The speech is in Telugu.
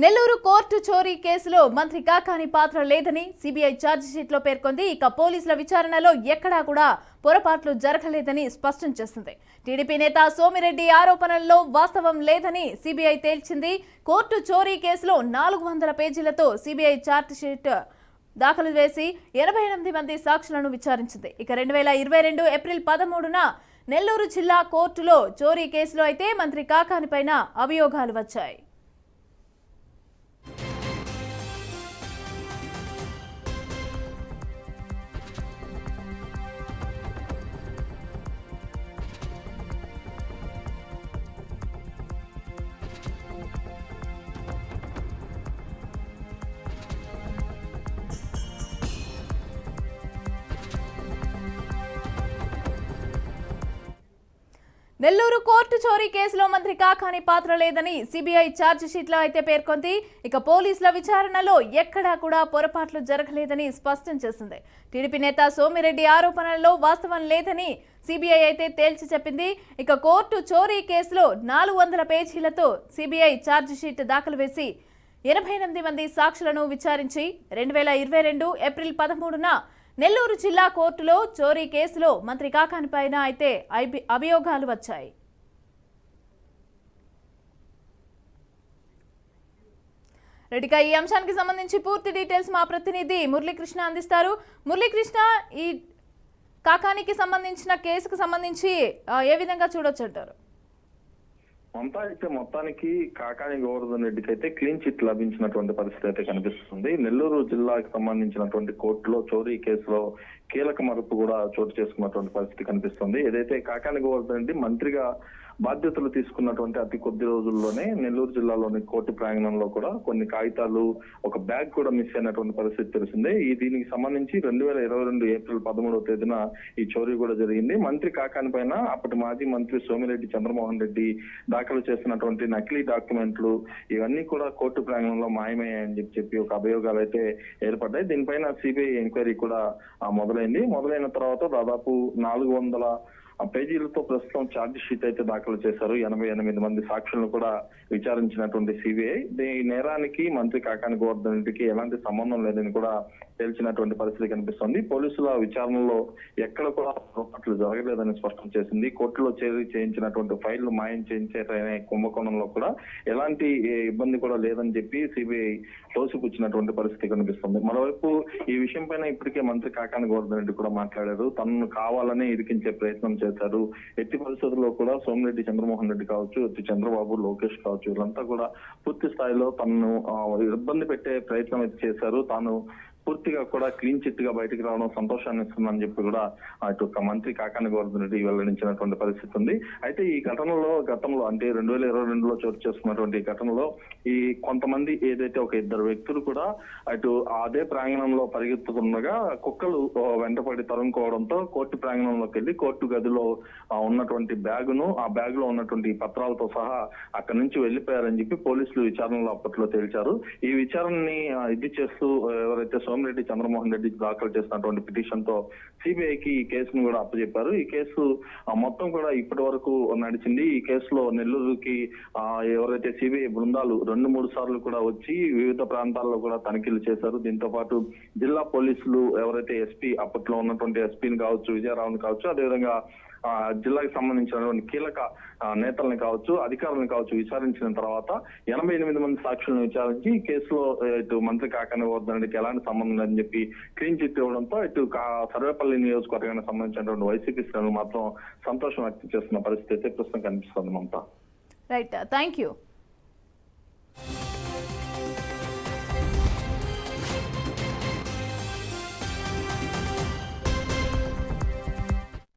నెల్లూరు కోర్టు చోరీ కేసులో మంత్రి కాకాని పాత్ర లేదని సిబిఐ ఛార్జిషీట్లో పేర్కొంది. ఇక పోలీసుల విచారణలో ఎక్కడా కూడా పొరపాట్లు జరగలేదని స్పష్టం చేసింది. టీడీపీ నేత సోమిరెడ్డి ఆరోపణల్లో వాస్తవం లేదని సిబిఐ తేల్చింది. కోర్టు చోరీ కేసులో 400 పేజీలతో సిబిఐ ఛార్జిషీట్ దాఖలు చేసి 88 మంది సాక్షులను విచారించింది. ఇక 2022 ఏప్రిల్ 13న నెల్లూరు జిల్లా కోర్టులో చోరీ కేసులో అయితే మంత్రి కాకాని పైన అభియోగాలు వచ్చాయి. నెల్లూరు కోర్టు చోరీ కేసులో మంత్రి కాకాని పాత్ర లేదని సిబిఐ ఛార్జిషీట్లో అయితే పేర్కొంది. ఇక పోలీసుల విచారణలో ఎక్కడా కూడా పొరపాట్లు జరగలేదని స్పష్టం చేసింది. టీడీపీ నేత సోమిరెడ్డి ఆరోపణల్లో వాస్తవం లేదని సిబిఐ అయితే తేల్చి చెప్పింది. ఇక కోర్టు చోరీ కేసులో 400 పేజీలతో సిబిఐ ఛార్జిషీట్ దాఖలు వేసి 88 మంది సాక్షులను విచారించి 2022 ఏప్రిల్ 13న నెల్లూరు జిల్లా కోర్టులో చోరీ కేసులో మంత్రి కాకాని పైన అయితే అభియోగాలు వచ్చాయి. రెడ్డిగా ఈ అంశానికి సంబంధించి పూర్తి డీటెయిల్స్ మా ప్రతినిధి మురళీకృష్ణ అందిస్తారు. మురళీకృష్ణ, ఈ కాకానికి సంబంధించిన కేసుకు సంబంధించి ఏ విధంగా చూడొచ్చు అంటారు? మొత్తానికి కాకాని గోవర్ధన్ రెడ్డికి అయితే క్లీన్ చిట్ లభించినటువంటి పరిస్థితి అయితే కనిపిస్తుంది. నెల్లూరు జిల్లాకి సంబంధించినటువంటి కోర్టులో చోరీ కేసులో కీలక మరుపు కూడా చోటు చేసుకున్నటువంటి పరిస్థితి కనిపిస్తుంది. ఏదైతే కాకాని గోవర్ధన్ రెడ్డి మంత్రిగా బాధ్యతలు తీసుకున్నటువంటి అతి కొద్ది రోజుల్లోనే నెల్లూరు జిల్లాలోని కోర్టు ప్రాంగణంలో కూడా కొన్ని కాగితాలు, ఒక బ్యాగ్ కూడా మిస్ అయినటువంటి పరిస్థితి తెలిసిందే. దీనికి సంబంధించి 2022 ఏప్రిల్ 13వ తేదీన ఈ చోరీ కూడా జరిగింది. మంత్రి కాకాని పైన అప్పటి మాజీ మంత్రి సోమిరెడ్డి చంద్రమోహన్ రెడ్డి దాఖలు చేసినటువంటి నకిలీ డాక్యుమెంట్లు ఇవన్నీ కూడా కోర్టు ప్రాంగణంలో మాయమయ్యాయని చెప్పి ఒక అభియోగాలు అయితే ఏర్పడ్డాయి. దీనిపైన సిబిఐ ఎంక్వైరీ కూడా మొదలైన తర్వాత దాదాపు 400 పేజీలతో ప్రస్తుతం ఛార్జ్ షీట్ అయితే దాఖలు చేశారు. 88 మంది సాక్షులను కూడా విచారించినటువంటి సిబిఐ ఈ నేరానికి మంత్రి కాకాని గోవర్ధన్ రెడ్డికి ఎలాంటి సంబంధం లేదని కూడా తేల్చినటువంటి పరిస్థితి కనిపిస్తుంది. పోలీసుల విచారణలో ఎక్కడ కూడా పొరపాట్లు జరగలేదని స్పష్టం చేసింది. కోర్టులో చేయించినటువంటి ఫైళ్లు మాయం చేయించారనే కుంభకోణంలో కూడా ఎలాంటి ఇబ్బంది కూడా లేదని చెప్పి సిబిఐ తోసిపుచ్చినటువంటి పరిస్థితి కనిపిస్తుంది. మరోవైపు ఈ విషయం పైన ఇప్పటికే మంత్రి కాకాని గోవర్ధన్ రెడ్డి కూడా మాట్లాడారు. తనను కావాలనే ఇరికించే ప్రయత్నం చేశారు. ఎట్టి పరిస్థితుల్లో కూడా సోమిరెడ్డి చంద్రమోహన్ రెడ్డి కావచ్చు, చంద్రబాబు, లోకేష్ కావచ్చు, వీళ్ళంతా కూడా పూర్తి స్థాయిలో తనను ఇబ్బంది పెట్టే ప్రయత్నం అయితే చేశారు. తాను పూర్తిగా కూడా క్లీన్ చిట్ గా బయటకు రావడం సంతోషాన్ని ఇస్తుందని చెప్పి కూడా అటు మంత్రి కాకాని గోవర్ధన్ రెడ్డి వెల్లడించినటువంటి పరిస్థితి ఉంది. అయితే ఈ ఘటనలో గతంలో అంటే 2022లో చోటు చేసుకున్నటువంటి ఘటనలో ఈ కొంతమంది ఏదైతే ఒక 2 వ్యక్తులు కూడా అటు అదే ప్రాంగణంలో పరిగెత్తుతుండగా కుక్కలు వెంటపడి తరుముకోవడంతో కోర్టు ప్రాంగణంలోకి వెళ్లి కోర్టు గదిలో ఉన్నటువంటి బ్యాగును, ఆ బ్యాగ్ లో ఉన్నటువంటి పత్రాలతో సహా అక్కడి నుంచి వెళ్లిపోయారని చెప్పి పోలీసులు విచారణలో అప్పట్లో తేల్చారు. ఈ విచారణని ఇది చేస్తూ ఎవరైతే సోమిరెడ్డి చంద్రమోహన్ రెడ్డి దాఖలు చేసినటువంటి పిటిషన్ తో సిబిఐకి ఈ కేసును కూడా అప్పచెప్పారు. ఈ కేసు మొత్తం కూడా ఇప్పటి వరకు నడిచింది. ఈ కేసులో నెల్లూరుకి ఎవరైతే సిబిఐ బృందాలు 2-3 సార్లు కూడా వచ్చి వివిధ ప్రాంతాల్లో కూడా తనిఖీలు చేశారు. దీంతో పాటు జిల్లా పోలీసులు ఎవరైతే ఎస్పీ అప్పట్లో ఉన్నటువంటి ఎస్పీని కావచ్చు, విజయరావుని కావచ్చు, అదేవిధంగా జిల్లాకి సంబంధించినటువంటి కీలక నేతల్ని కావచ్చు, అధికారులను కావచ్చు విచారించిన తర్వాత 88 మంది సాక్షులను విచారించి ఈ కేసులో ఇటు మంత్రి కాకాని గోవర్ధన్ రెడ్డికి ఎలాంటి సంబంధం లేదని చెప్పి క్లీన్ చిట్ ఇవ్వడంతో ఇటు సర్వేపల్లి నియోజకవర్గానికి సంబంధించినటువంటి వైసీపీ శ్రేణులు మాత్రం సంతోషం వ్యక్తం చేస్తున్న పరిస్థితి అయితే ప్రస్తుతం కనిపిస్తుంది. మమతా. Right, thank you.